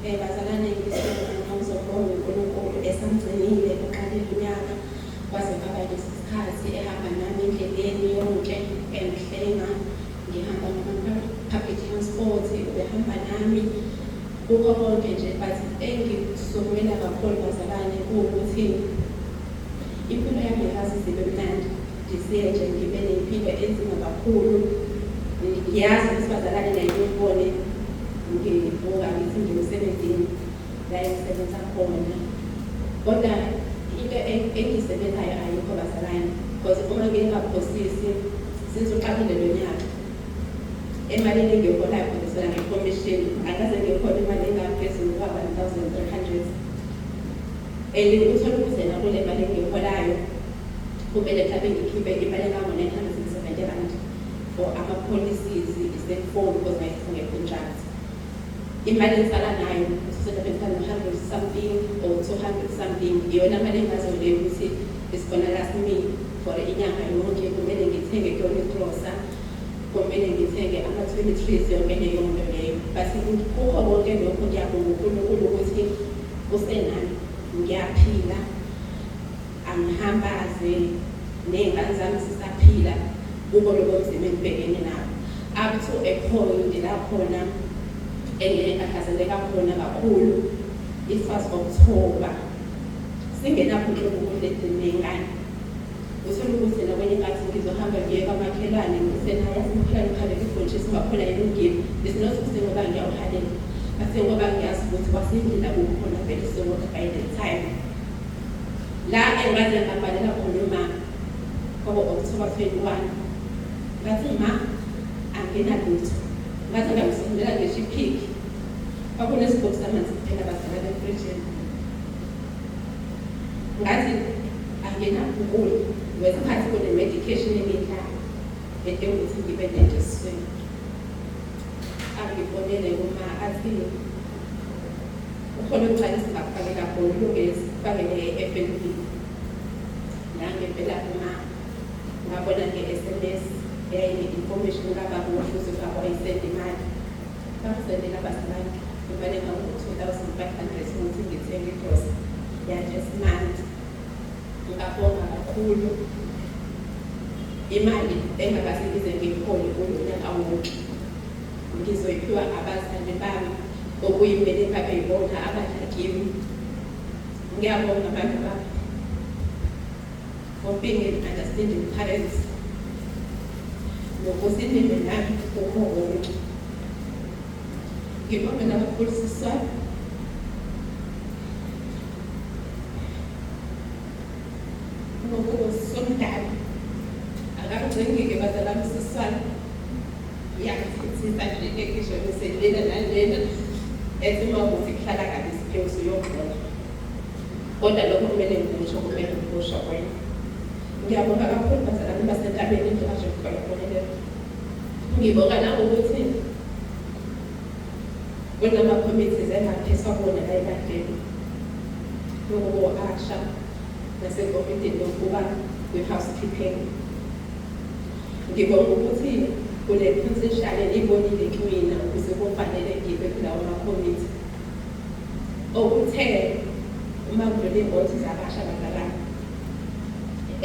Bazalwane ngizobonga uNkulunkulu esamgcinile ekuqaleni unyaka kwaze kwaba lesi sikhathi ehamba nami endleleni yonke engihlenga ngihamba ngama-public transport ubehamba nami kukho konke nje but engikusukumela kakhulu bazalwane kuwukuthi impilo yami yakazi zibe mnandi ngisiye nje ngibe ney'mpilo enzima kakhulu ngiyazi ukuthi bazalwane naye ngibone ngivuka ngithi ngimsebenzini la engisebenza khona kodwa into engiyisebenzayo ayikho bazalwane because uma ngingaphosisi since uqalile lo nyaka emalini engiyiholayo kodwa nge-commission akaze ngikhona imali engaphezulu kwa-1,300 uthole ukuthi kule mali engiyiholayo kumele mhlawumbe ngikhiphe imali engango-970 rand for ama-policies i-cellphone because ngayifungekho-contract imali engisala nayo ususebenza 100 something or 200 something iyona mali engazoleyo ukuthi is gonna last me for inyanga yonke kumele ngithenge kuyona igrosa kumele ngithenge ama-toiletries yonke leyo nto leyo but kukho konke lokho ngiyabonga uNkulunkulu ukuthi usenami ngiyaphila angihambaze ney'ngane zami zisaphila kubo lobo mzima engibhekene nabo up to a point la khona engikhathazeleka khona kakhulu i-1st October singenakho ukudla ney'ngane uthole ukuthi nakwenye inkathi ngizohamba ngiye kwamakhelwane ngisenayazi umkhelwane ukhalele ibhontshisi ungakhona yini ungimi is not ukuthi ngoba ngiyawuhalela but ngoba ngiyazi ukuthi kwasendlila kukhona vele sokuthi by the time la engaze ngabhalela khona uma October 21 ngathi ma anginalutho ngathi ngamsendela ngisho iphiki kwakunesibhoksi samanzi kuphela bazala befrijini ngathi anginakukula ngesikhathi kune-medication engiyidlayo ukuthi ngibe nento esiswini angibonele kuma athi ukhona ukucala singakufake kakhulu ulungezi fakele e-FNB nangempela kuma ngabona nge-SMS eyayine-information kababa uhlose baba wayisenda imali bamsendela abazalwane imali engango-2,500 ukuthi ngithenge igrosa yajesimandi ngabonga kakhulu imali engakaze ngize ngiyihole kulo nyaka wonke ngizoyiphiwa abazali bami okuyimele babe yibona abadla kimi ngiyabonga abantu bami for being an understanding parents nokusinime nami kukho konke ngibonga nabapholisisi wami somdala akangicengike bazalami siswana yakithithisa nje ekisho beselena nalena ethi uma ukuthi kuhlala kabi isiphiwo suyogqola kodwa lokho kumele ngikusho kumele ngikusho kwena ngiyabonga kakhulu bazalami basentabeni into kasho kukhona khonelelo ngibonga nangokuthi kunama-committees engaphiswa kona la ebandleni nokubo-aksha nasekomitini lokuba kwi-housekeeping ngibonga ukuthi kule position ibonile kumina ukuze kufanele ngibe kulawo makomiti okuthe uma kudlule iy'ngozi zabasha bazalwane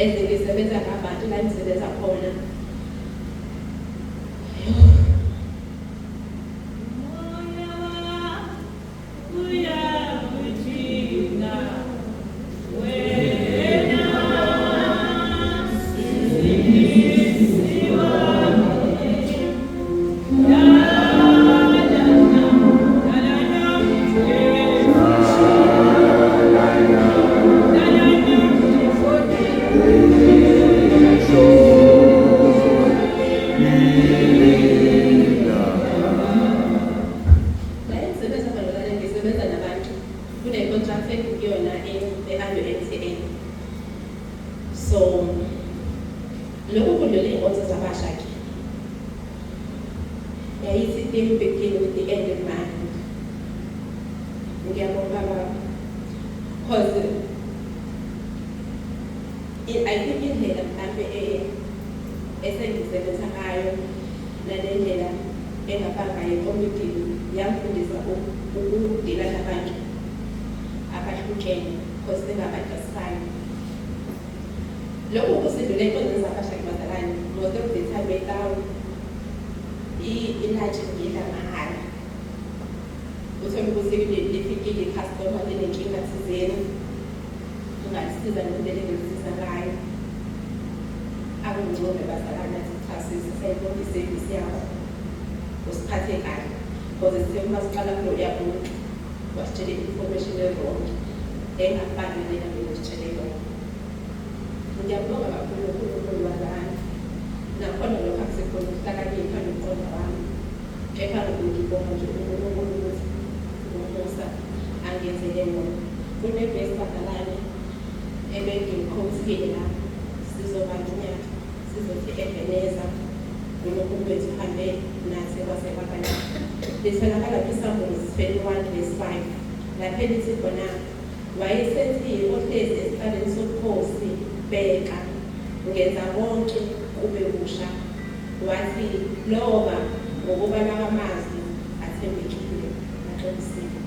ezingisebenza ngabantu la ngisebenza khona engafanga yekomitini yamfundisa ukudila bahlukene because bengabantu asifani. Lokhu kusidlule ey'nkonzweni zabashaki bazalwane most of the time etawu ilaji ngidla mahhala. Uthole ukuthi lifikile i-customer linenkinga thizeni ungalisiza ngendlela engelisiza ngayo. Akungcono bazalwane athi cha sisayibona isevisi yakho usiphathe kahle because sithe uma siqala kulo uyabona wasitshele i-information e-wrong engafani nalena bengusitshele yona. Ngiyabonga kakhulu uNkulunkulu wazalwane nakhona lokho akusekhona ukuhlakanipha nomqondo wami kepha ngibonga nje uNkulunkulu ukuthi umusa angenzele wona. Kunebhesi bazalwane ebengimkhosile la sizoba nyaka sizothi ebeneza uNkulunkulu wethu uhambe nathi kwase kwabanye. Litholakala kwiSambuzi 21:5 lapha lithi khona wayesethi ohlezi esihlalweni sobukhosi bheka ngenza konke kube kusha wathi loba ngokuba lakamazwi athembekile aqinisekile.